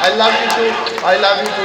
I love you too. I love you too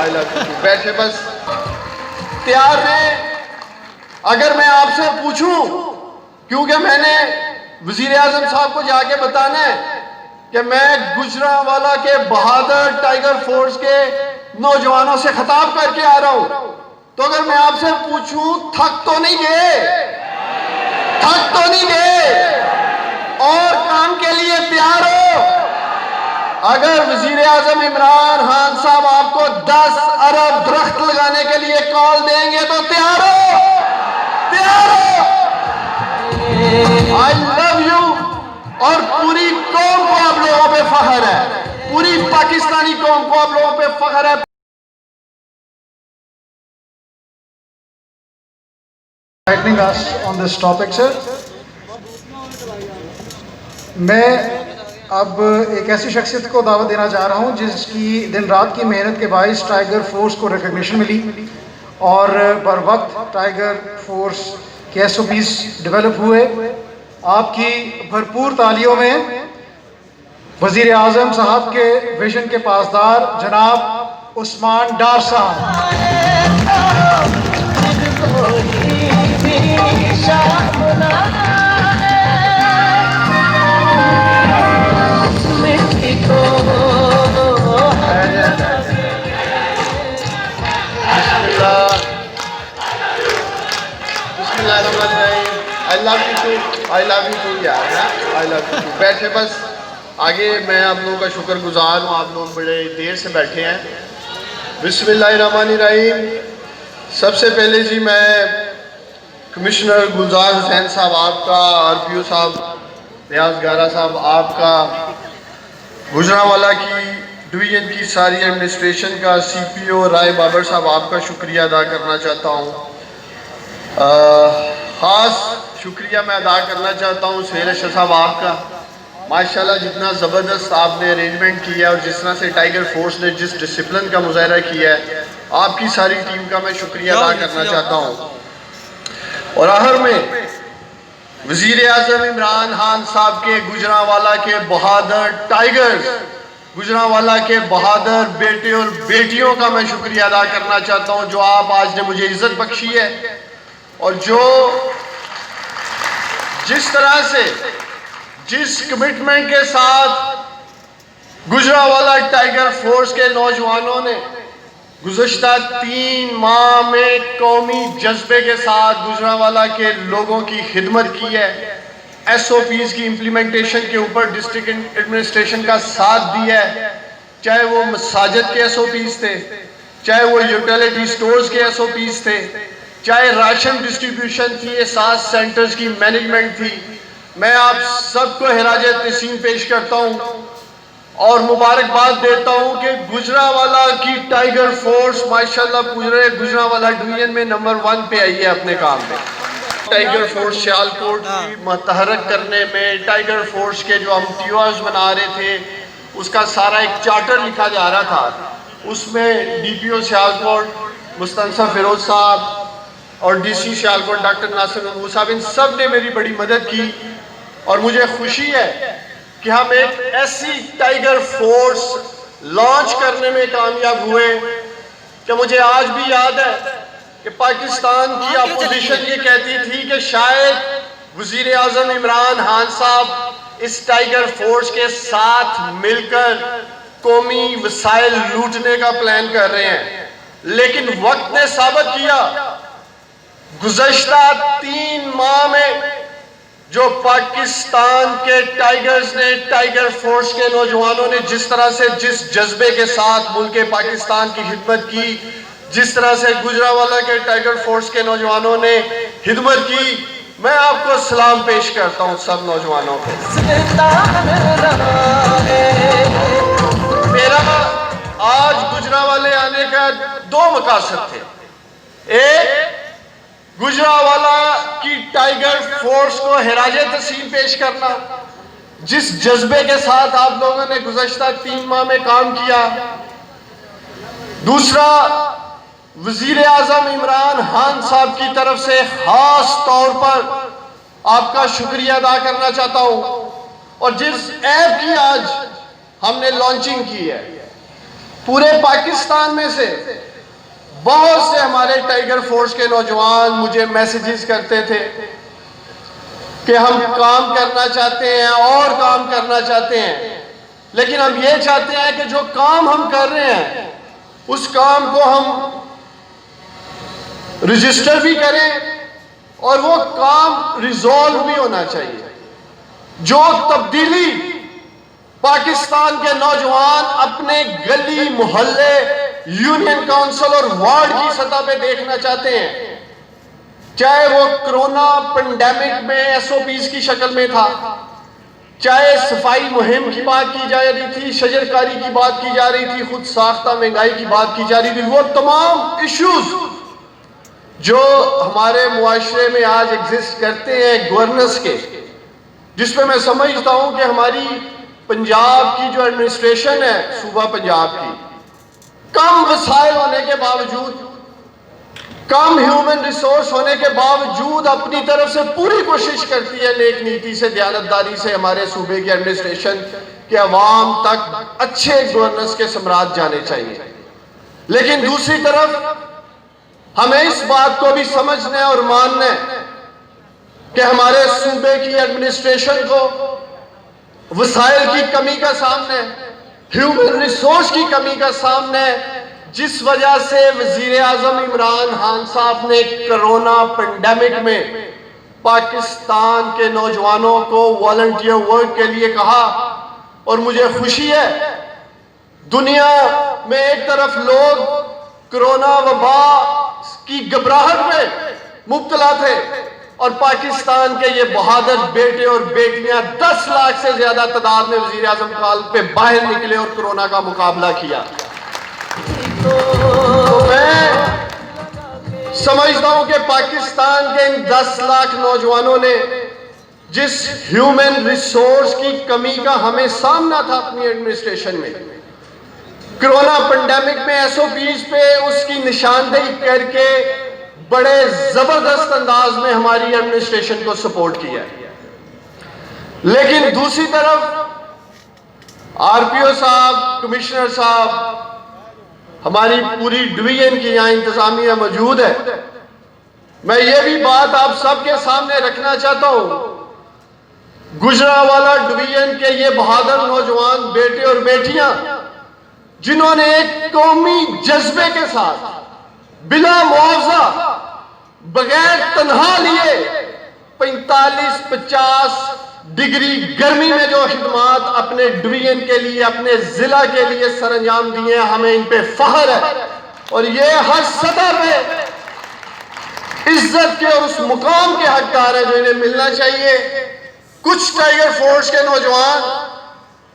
I love you too. بیٹھے بس. تیار ہیں؟ اگر میں آپ سے پوچھوں, کیونکہ میں نے وزیر اعظم صاحب کو جا کے بتانا ہے کہ میں گجرانوالہ کے بہادر ٹائیگر فورس کے نوجوانوں سے خطاب کر کے آ رہا ہوں, تو اگر میں آپ سے پوچھوں تھک تو نہیں گئے؟ تھک تو نہیں گئے؟ اور کام کے لیے تیار ہو؟ اگر وزیر اعظم عمران خان صاحب آپ کو 10 ارب درخت لگانے کے لیے کال دیں گے تو تیار ہو؟ تیار ہو؟ I love you. اور پوری قوم کو آپ لوگوں پہ فخر ہے, پوری پاکستانی قوم کو آپ لوگوں پہ فخر ہے. Enlightening us on this topic, sir. میں اب ایک ایسی شخصیت کو دعوت دینا چاہ رہا ہوں جس کی دن رات کی محنت کے باعث ٹائیگر فورس کو ریکگنیشن ملی اور بر وقت ٹائیگر فورس کے SOPs ڈیولپ ہوئے. آپ کی بھرپور تالیوں میں وزیر اعظم صاحب کے ویژن کے پاسدار جناب عثمان ڈار صاحب. I love you too. I love you too یار. I love you too. بیٹھے بس. آگے میں آپ لوگوں کا شکر گزار ہوں, آپ لوگ بڑے دیر سے بیٹھے ہیں. بسم اللہ الرحمن الرحیم. سب سے پہلے جی میں کمشنر گلزار حسین صاحب آپ کا, RPO صاحب نیاز گارہ صاحب آپ کا, گجرانوالہ کی ڈویژن کی ساری ایڈمنسٹریشن کا, CPO رائے بابر صاحب آپ کا شکریہ ادا کرنا چاہتا ہوں. خاص شکریہ میں ادا کرنا چاہتا ہوں سہیل اشرف صاحب آپ کا. ماشاءاللہ جتنا زبردست آپ نے ارینجمنٹ کیا ہے اور جس طرح سے ٹائیگر فورس نے جس ڈسپلن کا مظاہرہ کیا ہے, آپ کی ساری ٹیم کا میں شکریہ ادا کرنا چاہتا ہوں. اور آخر میں وزیر اعظم عمران خان صاحب کے گجرانوالہ کے بہادر ٹائیگرز, گجرانوالہ کے بہادر بیٹے اور بیٹیوں کا میں شکریہ ادا کرنا چاہتا ہوں جو آپ آج نے مجھے عزت بخشی ہے, اور جو جس طرح سے جس کمٹمنٹ کے ساتھ گجرانوالہ ٹائیگر فورس کے نوجوانوں نے گزشتہ 3 ماہ میں قومی جذبے کے ساتھ گجرانوالہ کے لوگوں کی خدمت کی ہے, SOPs کی امپلیمنٹیشن کے اوپر ڈسٹرکٹ ایڈمنسٹریشن کا ساتھ دیا ہے, چاہے وہ مساجد کے SOPs تھے, چاہے وہ یوٹیلیٹی سٹورز کے SOPs تھے, چاہے راشن ڈسٹریبیوشن تھی, احساس سینٹرز کی مینجمنٹ تھی. میں آپ سب کو خراج تحسین پیش کرتا ہوں اور مبارکباد دیتا ہوں کہ گجرانوالہ کی ٹائیگر فورس ماشاءاللہ پورے گجرانوالہ ڈویژن میں نمبر 1 پہ آئی ہے اپنے کام میں. ٹائیگر فورس سیالکوٹ کی متحرک کرنے میں, ٹائیگر فورس کے جو ہم TOs بنا رہے تھے اس کا سارا ایک چارٹر لکھا جا رہا تھا, اس میں DPO سیالکوٹ مستنصر فیروز صاحب اور DC سیالکوٹ ڈاکٹر ناصر محمود صاحب, ان سب نے میری بڑی مدد کی. اور مجھے خوشی ہے کہ ہم ایک ایسی ٹائیگر فورس لانچ کرنے میں کامیاب ہوئے کہ مجھے آج بھی یاد ہے کہ پاکستان کی اپوزیشن یہ کہتی تھی کہ شاید وزیر اعظم عمران خان صاحب اس ٹائیگر فورس کے ساتھ مل کر قومی وسائل لوٹنے کا پلان کر رہے ہیں, لیکن وقت نے ثابت کیا گزشتہ 3 ماہ میں جو پاکستان کے ٹائیگرز نے, ٹائیگر فورس کے نوجوانوں نے جس طرح سے جس جذبے کے ساتھ ملک پاکستان کی خدمت کی, جس طرح سے گجرانوالہ کے ٹائیگر فورس کے نوجوانوں نے خدمت کی, میں آپ کو سلام پیش کرتا ہوں سب نوجوانوں کو. میرا آج گجرانوالے آنے کا 2 مقاصد تھے. ایک, گجرانوالہ کی ٹائیگر فورس کو خراج تحسین پیش کرنا, جس جذبے کے ساتھ آپ لوگوں نے گزشتہ 3 ماہ میں کام کیا. دوسرا, وزیر اعظم عمران خان صاحب کی طرف سے خاص طور پر آپ کا شکریہ ادا کرنا چاہتا ہوں, اور جس ایپ کی آج ہم نے لانچنگ کی ہے, پورے پاکستان میں سے بہت سے ہمارے ٹائیگر فورس کے نوجوان مجھے میسیجز کرتے تھے کہ ہم کام کرنا چاہتے ہیں اور کام کرنا چاہتے ہیں، لیکن ہم یہ چاہتے ہیں کہ جو کام ہم کر رہے ہیں اس کام کو ہم رجسٹر بھی کریں اور وہ کام ریزولو بھی ہونا چاہیے۔ جو تبدیلی پاکستان کے نوجوان اپنے گلی محلے یونین کونسل اور وارڈ کی سطح پہ دیکھنا چاہتے ہیں، چاہے وہ کرونا پینڈیمک میں ایس او پیز کی شکل میں تھا، چاہے صفائی مہم کی بات کی جا رہی تھی، شجرکاری کی بات کی جا رہی تھی، خود ساختہ مہنگائی کی بات کی جا رہی تھی، وہ تمام ایشوز جو ہمارے معاشرے میں آج ایگزسٹ کرتے ہیں گورننس کے، جس پہ میں سمجھتا ہوں کہ ہماری پنجاب کی جو ایڈمنسٹریشن ہے صوبہ پنجاب کی، کم وسائل ہونے کے باوجود، کم ہیومن ریسورس ہونے کے باوجود اپنی طرف سے پوری کوشش کرتی ہے نیک نیتی سے، دیانتداری سے ہمارے صوبے کی ایڈمنسٹریشن کہ عوام تک اچھے گورننس کے ثمرات جانے چاہیے۔ لیکن دوسری طرف ہمیں اس بات کو بھی سمجھنا ہے اور ماننا ہے کہ ہمارے صوبے کی ایڈمنسٹریشن کو وسائل کی کمی کا سامنا ہے، ہیومن ریسورس کی کمی کا سامنا ہے، جس وجہ سے وزیر اعظم عمران خان صاحب نے کرونا پینڈیمک میں پاکستان کے نوجوانوں کو والنٹیئر ورک کے لیے کہا۔ اور مجھے خوشی ہے دنیا میں ایک طرف لوگ کرونا وبا کی گھبراہٹ میں مبتلا تھے اور پاکستان کے یہ بہادر بیٹے اور بیٹیاں 10 لاکھ سے زیادہ تعداد میں وزیر اعظم کال پہ باہر نکلے اور کرونا کا مقابلہ کیا۔ تو میں سمجھتا ہوں کہ پاکستان کے ان 10 لاکھ نوجوانوں نے جس ہیومن ریسورس کی کمی کا ہمیں سامنا تھا اپنی ایڈمنسٹریشن میں، کرونا پینڈیمک میں ایس او پیز پہ اس کی نشاندہی کر کے بڑے زبردست انداز میں ہماری ایڈمنسٹریشن کو سپورٹ کیا ہے۔ لیکن دوسری طرف آر پی او صاحب، کمشنر صاحب، ہماری پوری ڈویژن کی یہاں انتظامیہ موجود ہے، میں یہ بھی بات آپ سب کے سامنے رکھنا چاہتا ہوں، گجرانوالہ ڈویژن کے یہ بہادر نوجوان بیٹے اور بیٹیاں جنہوں نے ایک قومی جذبے کے ساتھ بلا معاوضہ بغیر تنہا لیے 45-50 ڈگری گرمی میں جو خدمات اپنے ڈویژن کے لیے، اپنے ضلع کے لیے سر انجام دیے ہیں، ہمیں ان پہ فخر ہے اور یہ ہر سطح پہ عزت کے اور اس مقام کے حقدار ہیں جو انہیں ملنا چاہیے۔ کچھ ٹائیگر فورس کے نوجوان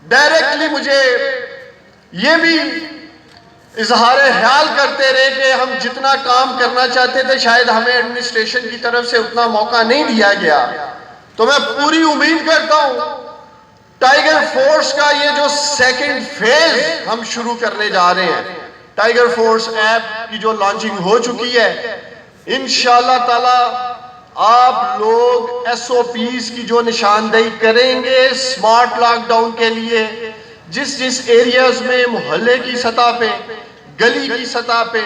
ڈائریکٹلی مجھے یہ بھی اظہار خیال کرتے رہے کہ ہم جتنا کام کرنا چاہتے تھے شاید ہمیں ایڈمنسٹریشن کی طرف سے اتنا موقع نہیں دیا گیا۔ تو میں پوری امید کرتا ہوں ٹائیگر فورس کا یہ جو سیکنڈ فیز ہم شروع کرنے جا رہے ہیں، ٹائیگر فورس ایپ کی جو لانچنگ ہو چکی ہے، انشاءاللہ تعالی آپ لوگ ایس او پیز کی جو نشاندہی کریں گے سمارٹ لاک ڈاؤن کے لیے، جس ایریاز میں محلے کی سطح پہ، گلی کی سطح پہ،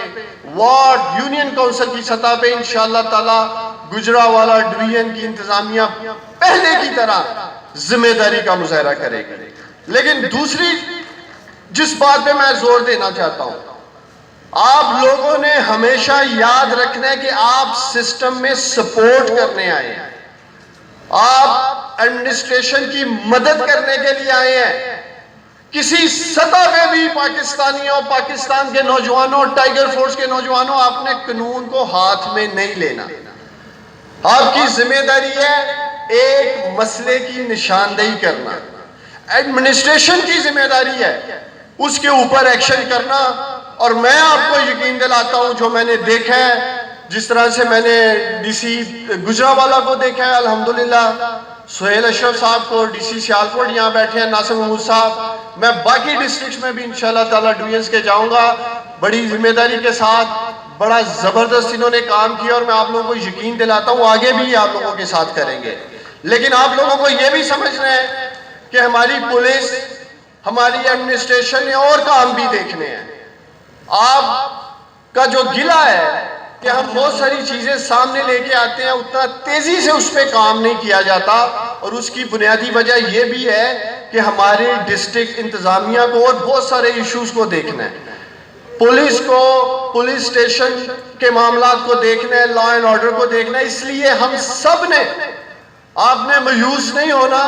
وارڈ یونین کونسل کی سطح پہ انشاءاللہ تعالی گجرانوالہ ڈویژن کی انتظامیہ پہلے کی طرح ذمہ داری کا مظاہرہ کرے گی۔ لیکن دوسری جس بات پہ میں زور دینا چاہتا ہوں، آپ لوگوں نے ہمیشہ یاد رکھنا ہے کہ آپ سسٹم میں سپورٹ کرنے آئے ہیں، آپ ایڈمنسٹریشن کی مدد کرنے کے لیے آئے ہیں۔ کسی سطح پہ بھی پاکستانیوں، پاکستان کے نوجوانوں، ٹائیگر فورس کے نوجوانوں، آپ نے قانون کو ہاتھ میں نہیں لینا۔ آپ کی ذمہ داری ہے ایک مسئلے کی نشاندہی کرنا، ایڈمنسٹریشن کی ذمہ داری ہے اس کے اوپر ایکشن کرنا۔ اور میں آپ کو یقین دلاتا ہوں جو میں نے دیکھا ہے، جس طرح سے میں نے ڈی سی گجرانوالہ کو دیکھا ہے، الحمدللہ سہیل اشرف صاحب کو، ڈی سی سیالکوٹ یہاں بیٹھے ہیں ناصر محمود صاحب، میں باقی ڈسٹرکٹس میں بھی انشاءاللہ تعالیٰ ڈویژنز کے جاؤں گا، بڑی ذمہ داری کے ساتھ بڑا زبردست انہوں نے کام کیا اور میں آپ لوگوں کو یقین دلاتا ہوں آگے بھی آپ لوگوں کے ساتھ کریں گے۔ لیکن آپ لوگوں کو یہ بھی سمجھنا ہے کہ ہماری پولیس، ہماری ایڈمنسٹریشن نے اور کام بھی دیکھنے ہیں۔ آپ کا جو گلہ ہے کہ ہم بہت ساری چیزیں سامنے لے کے آتے ہیں، اتنا تیزی سے اس پہ کام نہیں کیا جاتا، اور اس کی بنیادی وجہ یہ بھی ہے کہ ہمارے ڈسٹرکٹ انتظامیہ کو اور بہت سارے ایشوز کو دیکھنا ہے، پولیس کو، پولیس اسٹیشن کے معاملات کو دیکھنا ہے، لا اینڈ آرڈر کو دیکھنا ہے۔ اس لیے ہم سب نے، آپ نے مایوس نہیں ہونا،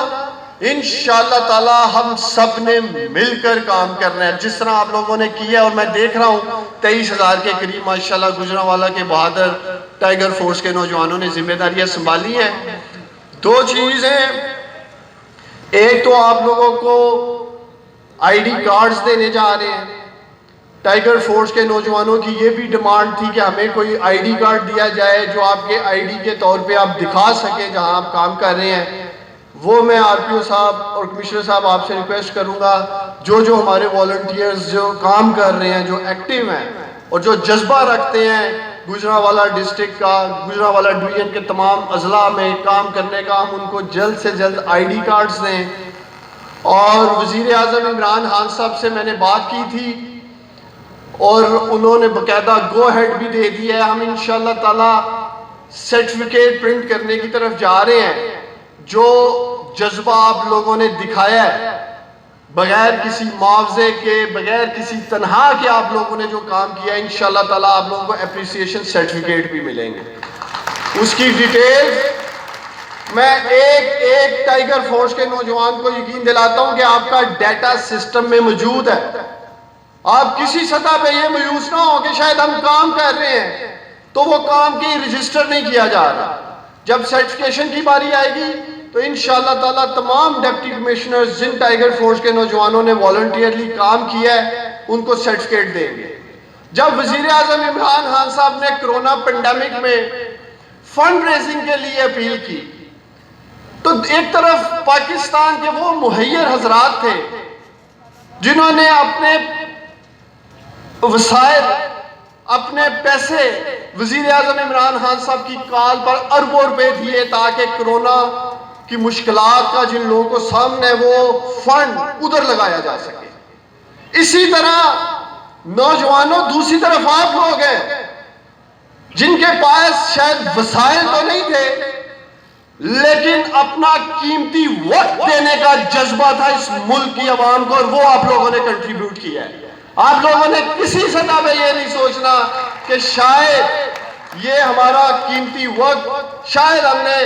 انشاءاللہ تعالی ہم سب نے مل کر کام کرنا ہے، جس طرح آپ لوگوں نے کیا۔ اور میں دیکھ رہا ہوں 23,000 کے قریب ماشاءاللہ گجرانوالہ کے بہادر ٹائیگر فورس کے نوجوانوں نے ذمہ داریاں سنبھالی ہیں۔ دو چیزیں، ایک تو آپ لوگوں کو آئی ڈی کارڈز دینے جا رہے ہیں، ٹائیگر فورس کے نوجوانوں کی یہ بھی ڈیمانڈ تھی کہ ہمیں کوئی آئی ڈی کارڈ دیا جائے جو آپ کے آئی ڈی کے طور پہ آپ دکھا سکیں جہاں آپ کام کر رہے ہیں۔ وہ میں آر پی او صاحب اور کمشنر صاحب آپ سے ریکویسٹ کروں گا، جو ہمارے والنٹیئرز جو کام کر رہے ہیں، جو ایکٹیو ہیں اور جو جذبہ رکھتے ہیں گجرانوالہ ڈسٹرکٹ کا، گجرانوالہ ڈویژن کے تمام اضلاع میں کام کرنے کا، ہم ان کو جلد سے جلد آئی ڈی کارڈز دیں۔ اور وزیر اعظم عمران خان صاحب سے میں نے بات کی تھی اور انہوں نے باقاعدہ گو ہیڈ بھی دے دیا ہے، ہم انشاءاللہ تعالی سرٹیفکیٹ پرنٹ کرنے کی طرف جا رہے ہیں۔ جو جذبہ آپ لوگوں نے دکھایا ہے، بغیر کسی معاوضے کے، بغیر کسی تنہا کے آپ لوگوں نے جو کام کیا ہے، انشاءاللہ تعالی آپ لوگوں کو اپریسیشن سرٹیفکیٹ بھی ملیں گے۔ اس کی ڈیٹیل میں ایک ٹائیگر فورس کے نوجوان کو یقین دلاتا ہوں کہ آپ کا ڈیٹا سسٹم میں موجود ہے۔ آپ کسی سطح پہ یہ مایوس نہ ہو کہ شاید ہم کام کر رہے ہیں تو وہ کام کی رجسٹر نہیں کیا جا رہا۔ جب سرٹیفکیشن کی باری آئے گی تو انشاءاللہ تعالیٰ تمام ڈپٹی کمشنرز جن ٹائیگر فورس کے نوجوانوں نے والنٹیئرلی کام کیا ہے ان کو سرٹیفکیٹ دیں گے۔ جب وزیر اعظم عمران خان صاحب نے کرونا پینڈیمک میں فنڈ ریزنگ کے لیے اپیل کی تو ایک طرف پاکستان کے وہ مہیر حضرات تھے جنہوں نے اپنے وسائل، اپنے پیسے وزیر اعظم عمران خان صاحب کی کال پر اربوں روپے دیے تاکہ کرونا کی مشکلات کا جن لوگوں کو سامنے ہے وہ فنڈ ادھر لگایا جا سکے۔ اسی طرح نوجوانوں، دوسری طرف آپ لوگ ہیں جن کے پاس شاید وسائل تو نہیں تھے لیکن اپنا قیمتی وقت دینے کا جذبہ تھا اس ملک کی عوام کو، اور وہ آپ لوگوں نے کنٹریبیوٹ کیا ہے۔ آپ لوگوں نے کسی سطح پہ یہ نہیں سوچنا کہ شاید یہ ہمارا قیمتی وقت شاید ہم نے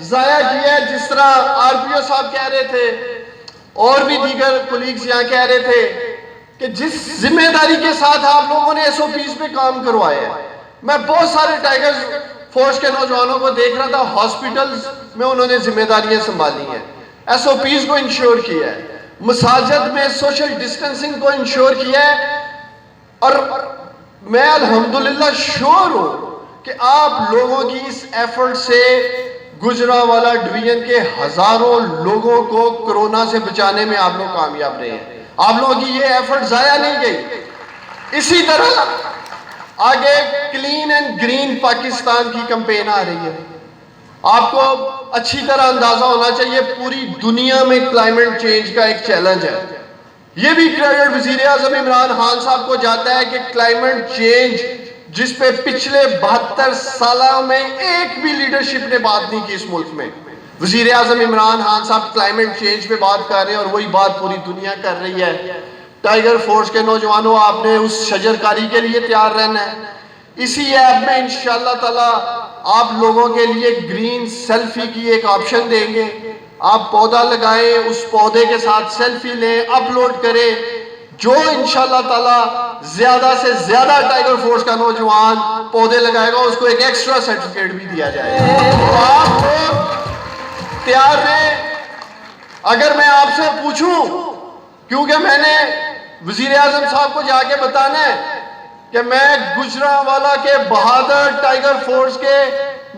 ضائع کیا ہے، جس طرح آر پی او صاحب کہہ رہے تھے اور بھی دیگر کولیگز یہاں کہہ رہے تھے کہ جس ذمہ داری کے ساتھ آپ لوگوں نے ایس او پیز پہ کام کروایا ہے۔ میں بہت سارے ٹائیگر فورس کے نوجوانوں کو دیکھ رہا تھا، ہاسپٹلز میں انہوں نے ذمہ داریاں سنبھالی ہیں، ایس او پیز کو انشور کیا ہے، مساجد میں سوشل ڈسٹنسنگ کو انشور کیا ہے، اور میں الحمدللہ شور ہوں کہ آپ لوگوں کی اس ایفرٹ سے گجرانوالہ ڈویژن کے ہزاروں لوگوں کو کرونا سے بچانے میں آپ لوگ کامیاب رہے ہیں۔ آپ لوگوں کی یہ ایفرٹ ضائع نہیں گئی۔ اسی طرح آگے کلین اینڈ گرین پاکستان کی کمپین آ رہی ہے۔ آپ کو اچھی طرح اندازہ ہونا چاہیے پوری دنیا میں کلائمیٹ چینج کا ایک چیلنج ہے۔ یہ بھی کریڈٹ وزیر اعظم عمران خان صاحب کو جاتا ہے کہ کلائمیٹ چینج جس پہ پچھلے 72 سالوں میں ایک بھی لیڈرشپ نے بات نہیں کی اس ملک میں، وزیر اعظم عمران خان صاحب کلائمیٹ چینج پہ بات کر رہے ہیں اور وہی بات پوری دنیا کر رہی ہے۔ ٹائیگر فورس کے نوجوانوں، آپ نے اس شجرکاری کے لیے تیار رہنا ہے۔ اسی ایپ میں انشاءاللہ تعالی آپ لوگوں کے لیے گرین سیلفی کی ایک آپشن دیں گے۔ آپ پودا لگائیں، اس پودے کے ساتھ سیلفی لیں، اپلوڈ کریں۔ جو انشاءاللہ تعالی زیادہ سے زیادہ ٹائیگر فورس کا نوجوان پودے لگائے گا اس کو ایک ایکسٹرا سرٹیفکیٹ بھی دیا جائے گا۔ تو آپ لوگ تیار رہیں۔ اگر میں آپ سے پوچھوں، کیونکہ میں نے وزیر اعظم صاحب کو جا کے بتانا ہے کہ میں گجرانوالہ کے بہادر ٹائیگر فورس کے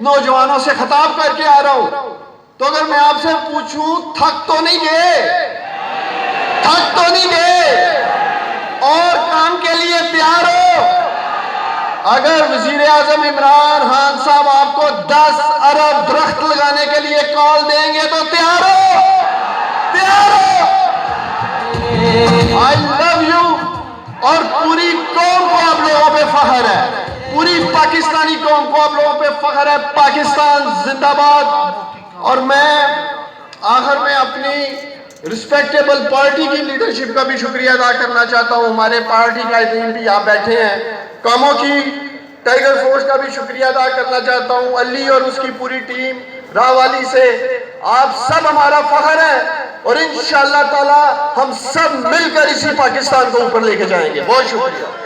نوجوانوں سے خطاب کر کے آ رہا ہوں، تو اگر میں آپ سے پوچھوں تھک تو نہیں گئے؟ تھک تو نہیں گئے؟ اور کام کے لیے تیار ہو؟ اگر وزیر اعظم عمران خان صاحب آپ کو 10 ارب درخت لگانے کے لیے کال دیں گے تو تیار ہو؟ تیار ہو؟ I love you اور پوری قوم کو پاکستانی قوم کو آپ لوگوں پہ فخر ہے. پاکستان زندہ باد. اور میں آخر میں اپنی رسپیکٹیبل پارٹی کی لیڈرشپ کا بھی شکریہ ادا کرنا چاہتا ہوں. ہمارے پارٹی کا ٹیم بھی یہاں بیٹھے ہیں. کاموں کی ٹائیگر فورس کا بھی شکریہ ادا کرنا چاہتا ہوں. علی اور اس کی پوری ٹیم راوالی سے. آپ سب ہمارا فخر ہے اور انشاءاللہ تعالی ہم سب مل کر اسی پاکستان کو اوپر لے کے جائیں گے. بہت شکریہ.